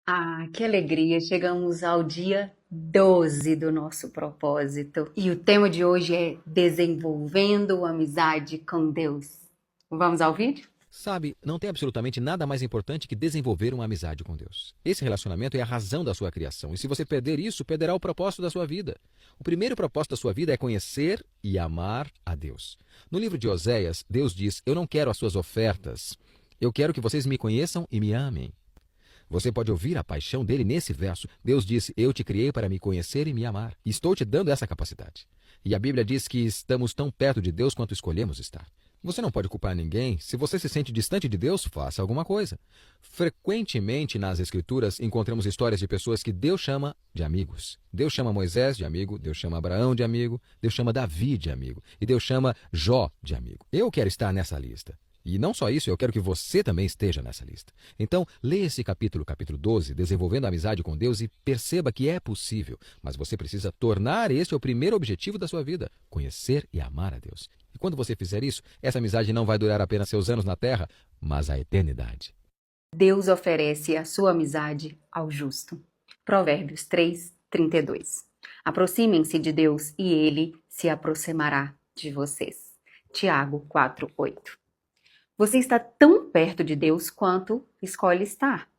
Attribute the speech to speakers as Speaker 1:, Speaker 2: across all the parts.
Speaker 1: Ah, que alegria! Chegamos ao dia 12 do nosso propósito. E o tema de hoje é Desenvolvendo Amizade com Deus. Vamos ao vídeo?
Speaker 2: Sabe, não tem absolutamente nada mais importante que desenvolver uma amizade com Deus. Esse relacionamento é a razão da sua criação, e se você perder isso, perderá o propósito da sua vida. O primeiro propósito da sua vida é conhecer e amar a Deus. No livro de Oséias, Deus diz: Eu não quero as suas ofertas, eu quero que vocês me conheçam e me amem. Você pode ouvir a paixão dele nesse verso. Deus disse: Eu te criei para me conhecer e me amar. E estou te dando essa capacidade. E a Bíblia diz que estamos tão perto de Deus quanto escolhemos estar. Você não pode culpar ninguém. Se você se sente distante de Deus, faça alguma coisa. Frequentemente nas Escrituras encontramos histórias de pessoas que Deus chama de amigos. Deus chama Moisés de amigo, Deus chama Abraão de amigo, Deus chama Davi de amigo e Deus chama Jó de amigo. Eu quero estar nessa lista. E não só isso, eu quero que você também esteja nessa lista. Então, leia esse capítulo 12, Desenvolvendo a Amizade com Deus, e perceba que é possível, mas você precisa tornar esse o primeiro objetivo da sua vida: conhecer e amar a Deus. E quando você fizer isso, essa amizade não vai durar apenas seus anos na terra, mas a eternidade.
Speaker 1: Deus oferece a sua amizade ao justo. Provérbios 3:32. Aproximem-se de Deus e ele se aproximará de vocês. Tiago 4:8. Você está tão perto de Deus quanto escolhe estar.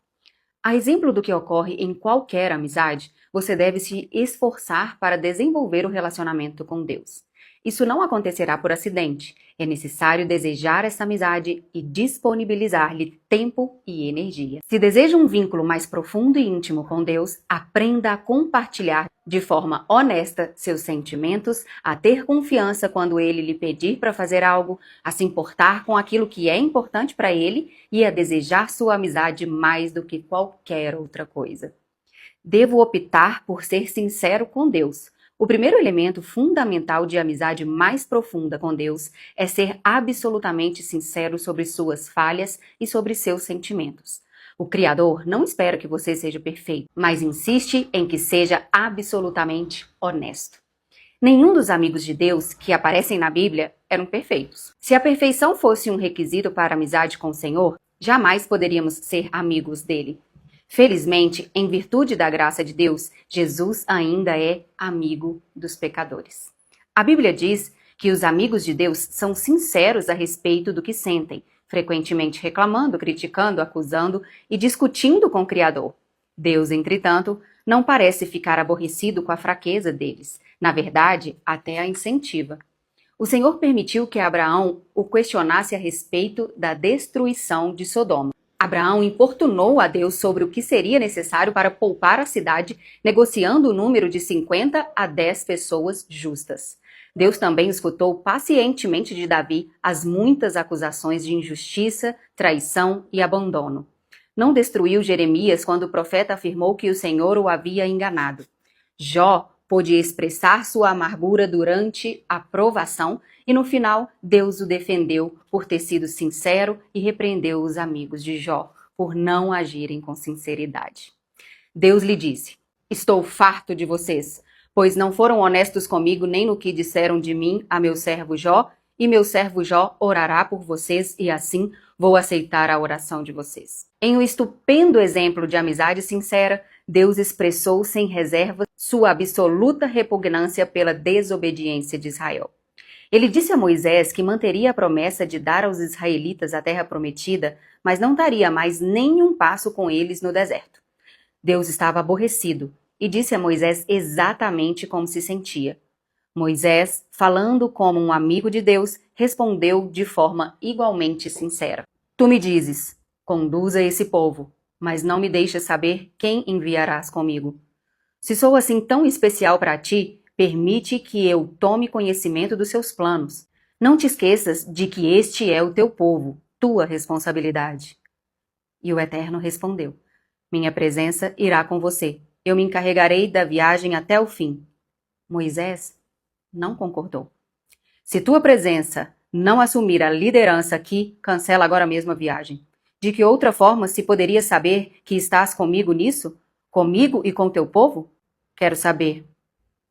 Speaker 1: A exemplo do que ocorre em qualquer amizade, você deve se esforçar para desenvolver o relacionamento com Deus. Isso não acontecerá por acidente. É necessário desejar essa amizade e disponibilizar-lhe tempo e energia. Se deseja um vínculo mais profundo e íntimo com Deus, aprenda a compartilhar de forma honesta seus sentimentos, a ter confiança quando Ele lhe pedir para fazer algo, a se importar com aquilo que é importante para Ele e a desejar sua amizade mais do que qualquer outra coisa. Devo optar por ser sincero com Deus. O primeiro elemento fundamental de amizade mais profunda com Deus é ser absolutamente sincero sobre suas falhas e sobre seus sentimentos. O Criador não espera que você seja perfeito, mas insiste em que seja absolutamente honesto. Nenhum dos amigos de Deus que aparecem na Bíblia eram perfeitos. Se a perfeição fosse um requisito para a amizade com o Senhor, jamais poderíamos ser amigos dele. Felizmente, em virtude da graça de Deus, Jesus ainda é amigo dos pecadores. A Bíblia diz que os amigos de Deus são sinceros a respeito do que sentem, frequentemente reclamando, criticando, acusando e discutindo com o Criador. Deus, entretanto, não parece ficar aborrecido com a fraqueza deles. Na verdade, até a incentiva. O Senhor permitiu que Abraão o questionasse a respeito da destruição de Sodoma. Abraão importunou a Deus sobre o que seria necessário para poupar a cidade, negociando o número de 50 a 10 pessoas justas. Deus também escutou pacientemente de Davi as muitas acusações de injustiça, traição e abandono. Não destruiu Jeremias quando o profeta afirmou que o Senhor o havia enganado. Jó pôde expressar sua amargura durante a provação e no final Deus o defendeu por ter sido sincero e repreendeu os amigos de Jó por não agirem com sinceridade. Deus lhe disse: Estou farto de vocês, pois não foram honestos comigo nem no que disseram de mim a meu servo Jó, e meu servo Jó orará por vocês e assim vou aceitar a oração de vocês. Em um estupendo exemplo de amizade sincera, Deus expressou sem reserva sua absoluta repugnância pela desobediência de Israel. Ele disse a Moisés que manteria a promessa de dar aos israelitas a terra prometida, mas não daria mais nenhum passo com eles no deserto. Deus estava aborrecido e disse a Moisés exatamente como se sentia. Moisés, falando como um amigo de Deus, respondeu de forma igualmente sincera: Tu me dizes, conduza esse povo, mas não me deixes saber quem enviarás comigo. Se sou assim tão especial para ti, permite que eu tome conhecimento dos seus planos. Não te esqueças de que este é o teu povo, tua responsabilidade. E o Eterno respondeu: Minha presença irá com você. Eu me encarregarei da viagem até o fim. Moisés não concordou. Se tua presença não assumir a liderança aqui, cancela agora mesmo a viagem. De que outra forma se poderia saber que estás comigo nisso? Comigo e com teu povo? Quero saber.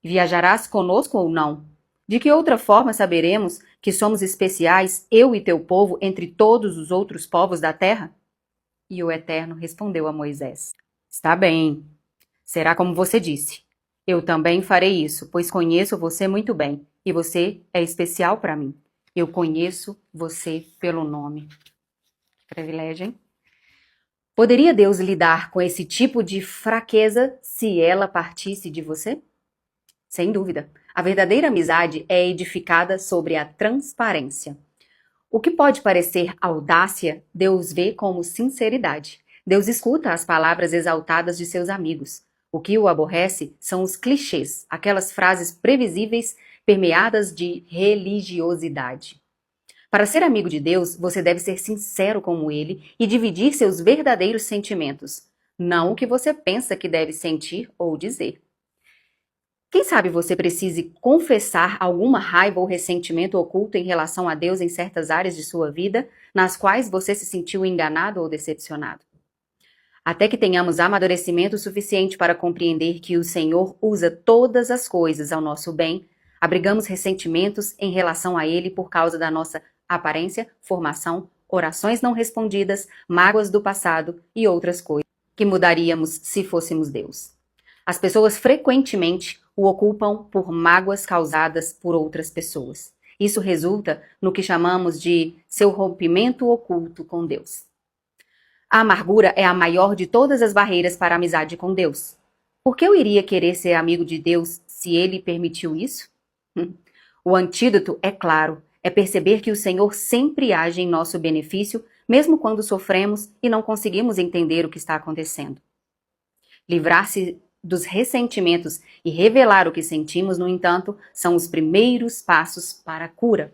Speaker 1: Viajarás conosco ou não? De que outra forma saberemos que somos especiais, eu e teu povo, entre todos os outros povos da terra? E o Eterno respondeu a Moisés: Está bem. Será como você disse. Eu também farei isso, pois conheço você muito bem, e você é especial para mim. Eu conheço você pelo nome. Privilégio, hein? Poderia Deus lidar com esse tipo de fraqueza se ela partisse de você? Sem dúvida. A verdadeira amizade é edificada sobre a transparência. O que pode parecer audácia, Deus vê como sinceridade. Deus escuta as palavras exaltadas de seus amigos. O que o aborrece são os clichês, aquelas frases previsíveis permeadas de religiosidade. Para ser amigo de Deus, você deve ser sincero com ele e dividir seus verdadeiros sentimentos, não o que você pensa que deve sentir ou dizer. Quem sabe você precise confessar alguma raiva ou ressentimento oculto em relação a Deus em certas áreas de sua vida, nas quais você se sentiu enganado ou decepcionado. Até que tenhamos amadurecimento suficiente para compreender que o Senhor usa todas as coisas ao nosso bem, abrigamos ressentimentos em relação a Ele por causa da nossa aparência, formação, orações não respondidas, mágoas do passado e outras coisas que mudaríamos se fôssemos Deus. As pessoas frequentemente o ocupam por mágoas causadas por outras pessoas. Isso resulta no que chamamos de seu rompimento oculto com Deus. A amargura é a maior de todas as barreiras para a amizade com Deus. Por que eu iria querer ser amigo de Deus se Ele permitiu isso? O antídoto é claro, é perceber que o Senhor sempre age em nosso benefício, mesmo quando sofremos e não conseguimos entender o que está acontecendo. Livrar-se dos ressentimentos e revelar o que sentimos, no entanto, são os primeiros passos para a cura.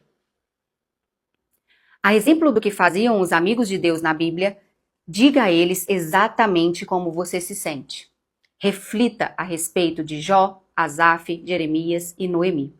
Speaker 1: A exemplo do que faziam os amigos de Deus na Bíblia, diga a eles exatamente como você se sente. Reflita a respeito de Jó, Asaf, Jeremias e Noemi.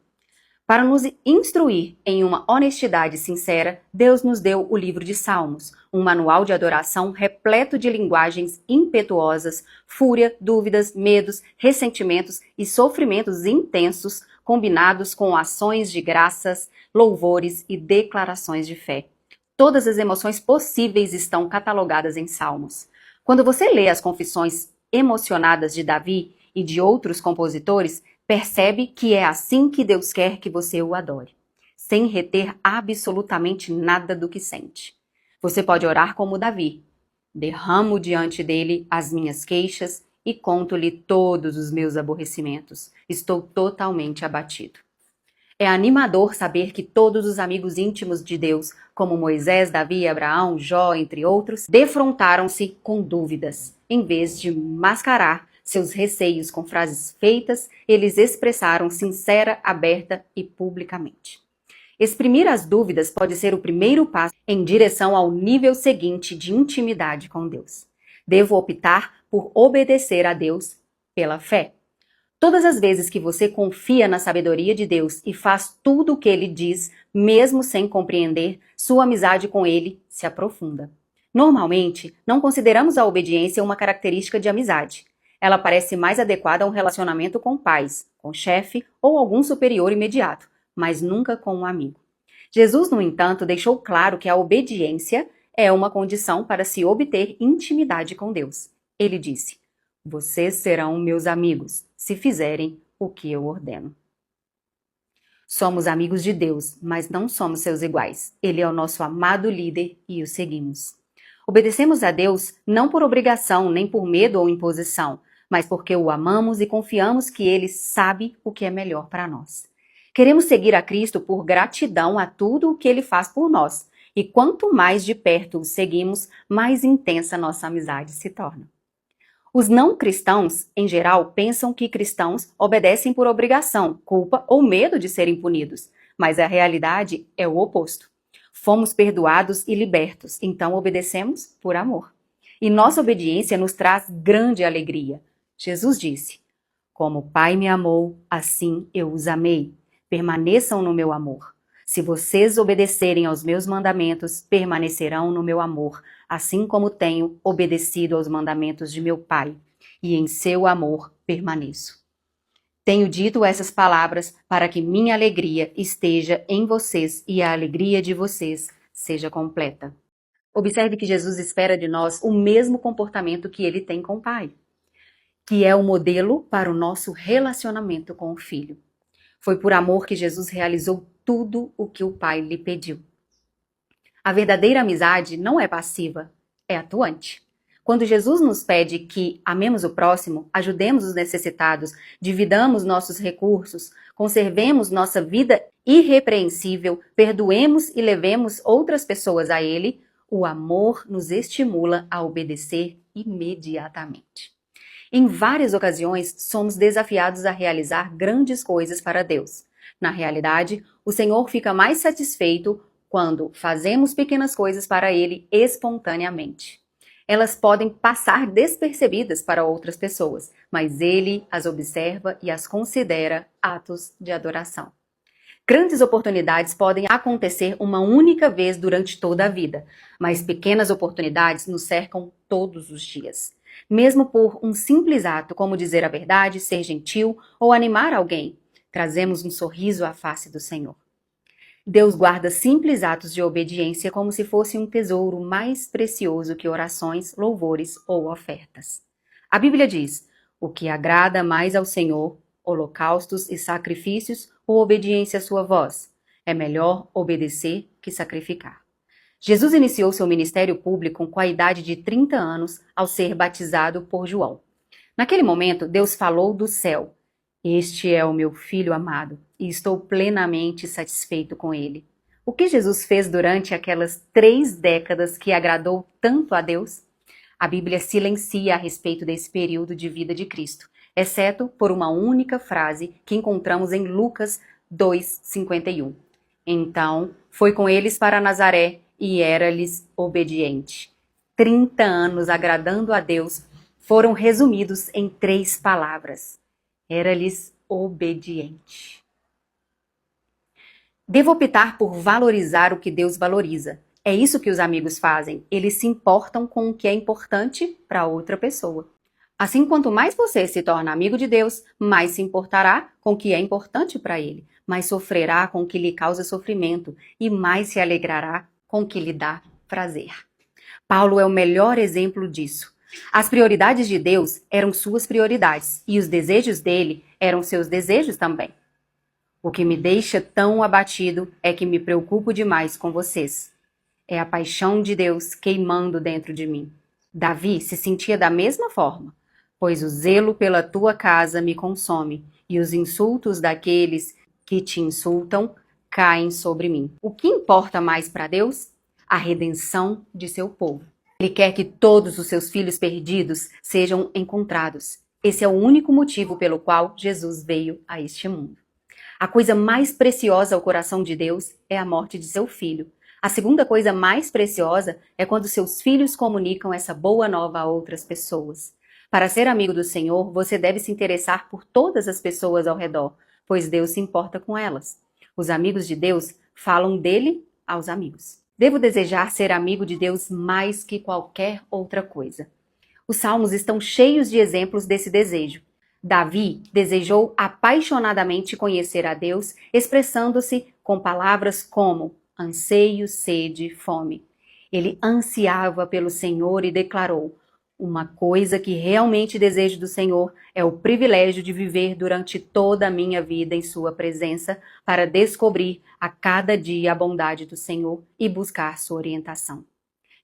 Speaker 1: Para nos instruir em uma honestidade sincera, Deus nos deu o livro de Salmos, um manual de adoração repleto de linguagens impetuosas, fúria, dúvidas, medos, ressentimentos e sofrimentos intensos, combinados com ações de graças, louvores e declarações de fé. Todas as emoções possíveis estão catalogadas em Salmos. Quando você lê as confissões emocionadas de Davi e de outros compositores, percebe que é assim que Deus quer que você o adore, sem reter absolutamente nada do que sente. Você pode orar como Davi. Derramo diante dele as minhas queixas e conto-lhe todos os meus aborrecimentos. Estou totalmente abatido. É animador saber que todos os amigos íntimos de Deus, como Moisés, Davi, Abraão, Jó, entre outros, defrontaram-se com dúvidas. Em vez de mascarar seus receios com frases feitas, eles expressaram sincera, aberta e publicamente. Exprimir as dúvidas pode ser o primeiro passo em direção ao nível seguinte de intimidade com Deus. Devo optar por obedecer a Deus pela fé. Todas as vezes que você confia na sabedoria de Deus e faz tudo o que Ele diz, mesmo sem compreender, sua amizade com Ele se aprofunda. Normalmente, não consideramos a obediência uma característica de amizade. Ela parece mais adequada a um relacionamento com pais, com chefe ou algum superior imediato, mas nunca com um amigo. Jesus, no entanto, deixou claro que a obediência é uma condição para se obter intimidade com Deus. Ele disse: "Vocês serão meus amigos, se fizerem o que eu ordeno." Somos amigos de Deus, mas não somos seus iguais. Ele é o nosso amado líder e o seguimos. Obedecemos a Deus não por obrigação, nem por medo ou imposição, mas porque o amamos e confiamos que Ele sabe o que é melhor para nós. Queremos seguir a Cristo por gratidão a tudo o que Ele faz por nós. E quanto mais de perto o seguimos, mais intensa nossa amizade se torna. Os não cristãos, em geral, pensam que cristãos obedecem por obrigação, culpa ou medo de serem punidos. Mas a realidade é o oposto. Fomos perdoados e libertos, então obedecemos por amor. E nossa obediência nos traz grande alegria. Jesus disse: "Como o Pai me amou, assim eu os amei. Permaneçam no meu amor. Se vocês obedecerem aos meus mandamentos, permanecerão no meu amor, assim como tenho obedecido aos mandamentos de meu Pai, e em seu amor permaneço." Tenho dito essas palavras para que minha alegria esteja em vocês e a alegria de vocês seja completa. Observe que Jesus espera de nós o mesmo comportamento que ele tem com o Pai. que é o modelo para o nosso relacionamento com o Filho. Foi por amor que Jesus realizou tudo o que o Pai lhe pediu. A verdadeira amizade não é passiva, é atuante. Quando Jesus nos pede que amemos o próximo, ajudemos os necessitados, dividamos nossos recursos, conservemos nossa vida irrepreensível, perdoemos e levemos outras pessoas a Ele, o amor nos estimula a obedecer imediatamente. Em várias ocasiões, somos desafiados a realizar grandes coisas para Deus. Na realidade, o Senhor fica mais satisfeito quando fazemos pequenas coisas para Ele espontaneamente. Elas podem passar despercebidas para outras pessoas, mas Ele as observa e as considera atos de adoração. Grandes oportunidades podem acontecer uma única vez durante toda a vida, mas pequenas oportunidades nos cercam todos os dias. Mesmo por um simples ato, como dizer a verdade, ser gentil ou animar alguém, trazemos um sorriso à face do Senhor. Deus guarda simples atos de obediência como se fosse um tesouro mais precioso que orações, louvores ou ofertas. A Bíblia diz: o que agrada mais ao Senhor, holocaustos e sacrifícios ou obediência à sua voz. É melhor obedecer que sacrificar. Jesus iniciou seu ministério público com a idade de 30 anos ao ser batizado por João. Naquele momento, Deus falou do céu: este é o meu filho amado e estou plenamente satisfeito com ele. O que Jesus fez durante aquelas 3 décadas que agradou tanto a Deus? A Bíblia silencia a respeito desse período de vida de Cristo, exceto por uma única frase que encontramos em Lucas 2:51. Então, foi com eles para Nazaré e era-lhes obediente. 30 anos agradando a Deus foram resumidos em 3 palavras. Era-lhes obediente. Devo optar por valorizar o que Deus valoriza. É isso que os amigos fazem. Eles se importam com o que é importante para outra pessoa. Assim, quanto mais você se torna amigo de Deus, mais se importará com o que é importante para Ele, mais sofrerá com o que lhe causa sofrimento e mais se alegrará com o que lhe dá prazer. Paulo é o melhor exemplo disso. As prioridades de Deus eram suas prioridades e os desejos dele eram seus desejos também. O que me deixa tão abatido é que me preocupo demais com vocês. É a paixão de Deus queimando dentro de mim. Davi se sentia da mesma forma, pois o zelo pela tua casa me consome e os insultos daqueles que te insultam caem sobre mim. O que importa mais para Deus? A redenção de seu povo. Ele quer que todos os seus filhos perdidos sejam encontrados. Esse é o único motivo pelo qual Jesus veio a este mundo. A coisa mais preciosa ao coração de Deus é a morte de seu filho. A segunda coisa mais preciosa é quando seus filhos comunicam essa boa nova a outras pessoas. Para ser amigo do Senhor, você deve se interessar por todas as pessoas ao redor, pois Deus se importa com elas. Os amigos de Deus falam dele aos amigos. Devo desejar ser amigo de Deus mais que qualquer outra coisa. Os salmos estão cheios de exemplos desse desejo. Davi desejou apaixonadamente conhecer a Deus, expressando-se com palavras como anseio, sede, fome. Ele ansiava pelo Senhor e declarou: uma coisa que realmente desejo do Senhor é o privilégio de viver durante toda a minha vida em sua presença para descobrir a cada dia a bondade do Senhor e buscar sua orientação.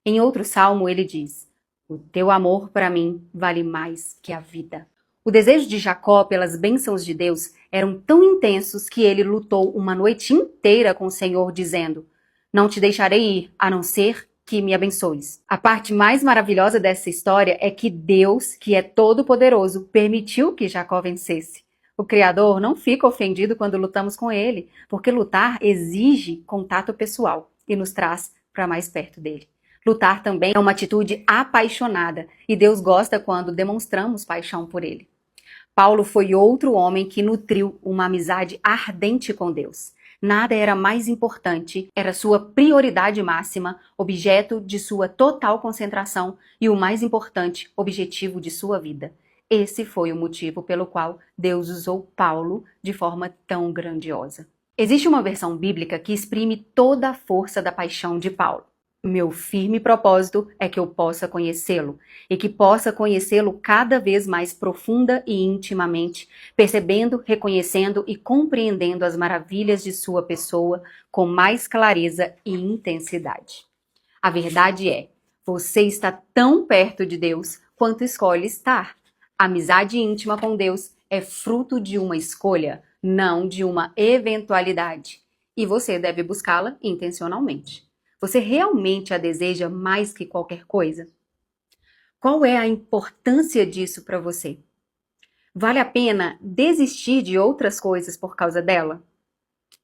Speaker 1: Em outro salmo ele diz: o teu amor para mim vale mais que a vida. O desejo de Jacó pelas bênçãos de Deus eram tão intensos que ele lutou uma noite inteira com o Senhor dizendo: não te deixarei ir, a não ser que me abençoes. A parte mais maravilhosa dessa história é que Deus, que é todo-poderoso, permitiu que Jacó vencesse. O Criador não fica ofendido quando lutamos com ele, porque lutar exige contato pessoal e nos traz para mais perto dele. Lutar também é uma atitude apaixonada e Deus gosta quando demonstramos paixão por ele. Paulo foi outro homem que nutriu uma amizade ardente com Deus. Nada era mais importante, era sua prioridade máxima, objeto de sua total concentração e o mais importante, objetivo de sua vida. Esse foi o motivo pelo qual Deus usou Paulo de forma tão grandiosa. Existe uma versão bíblica que exprime toda a força da paixão de Paulo. Meu firme propósito é que eu possa conhecê-lo e que possa conhecê-lo cada vez mais profunda e intimamente, percebendo, reconhecendo e compreendendo as maravilhas de sua pessoa com mais clareza e intensidade. A verdade é, você está tão perto de Deus quanto escolhe estar. A amizade íntima com Deus é fruto de uma escolha, não de uma eventualidade. E você deve buscá-la intencionalmente. Você realmente a deseja mais que qualquer coisa? Qual é a importância disso para você? Vale a pena desistir de outras coisas por causa dela?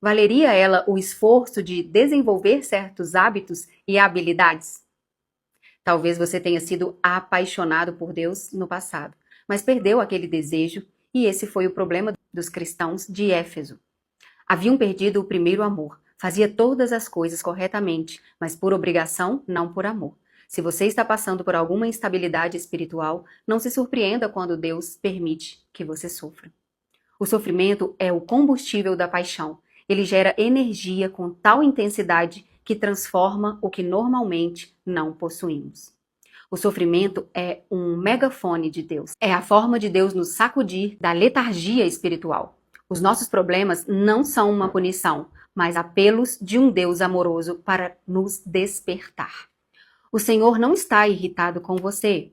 Speaker 1: Valeria ela o esforço de desenvolver certos hábitos e habilidades? Talvez você tenha sido apaixonado por Deus no passado, mas perdeu aquele desejo, e esse foi o problema dos cristãos de Éfeso. Haviam perdido o primeiro amor. Fazia todas as coisas corretamente, mas por obrigação, não por amor. Se você está passando por alguma instabilidade espiritual, não se surpreenda quando Deus permite que você sofra. O sofrimento é o combustível da paixão. Ele gera energia com tal intensidade que transforma o que normalmente não possuímos. O sofrimento é um megafone de Deus. É a forma de Deus nos sacudir da letargia espiritual. Os nossos problemas não são uma punição, mas apelos de um Deus amoroso para nos despertar. O Senhor não está irritado com você,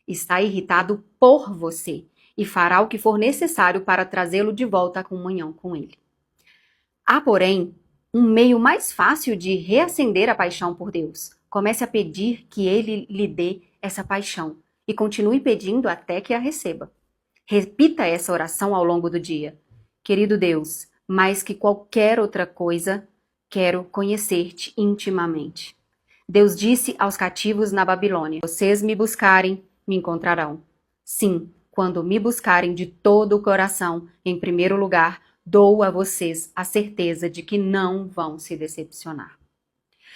Speaker 1: está irritado por você e fará o que for necessário para trazê-lo de volta à comunhão com Ele. Há, porém, um meio mais fácil de reacender a paixão por Deus. Comece a pedir que Ele lhe dê essa paixão e continue pedindo até que a receba. Repita essa oração ao longo do dia. Querido Deus, mais que qualquer outra coisa, quero conhecer-te intimamente. Deus disse aos cativos na Babilônia: vocês me buscarem, me encontrarão. Sim, quando me buscarem de todo o coração, em primeiro lugar, dou a vocês a certeza de que não vão se decepcionar.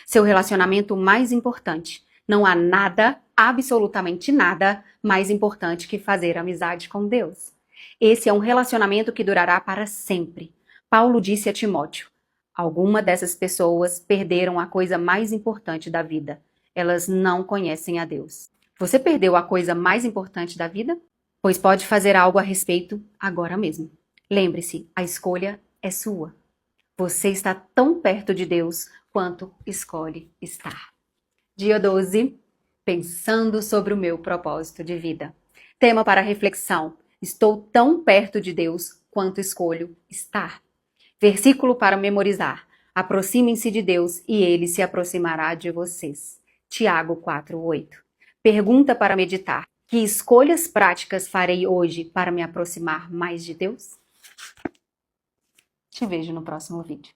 Speaker 1: Seu relacionamento mais importante. Não há nada, absolutamente nada, mais importante que fazer amizade com Deus. Esse é um relacionamento que durará para sempre. Paulo disse a Timóteo: algumas dessas pessoas perderam a coisa mais importante da vida. Elas não conhecem a Deus. Você perdeu a coisa mais importante da vida? Pois pode fazer algo a respeito agora mesmo. Lembre-se, a escolha é sua. Você está tão perto de Deus quanto escolhe estar. Dia 12. Pensando sobre o meu propósito de vida. Tema para reflexão. Estou tão perto de Deus quanto escolho estar. Versículo para memorizar. Aproximem-se de Deus e Ele se aproximará de vocês. Tiago 4:8. Pergunta para meditar. Que escolhas práticas farei hoje para me aproximar mais de Deus? Te vejo no próximo vídeo.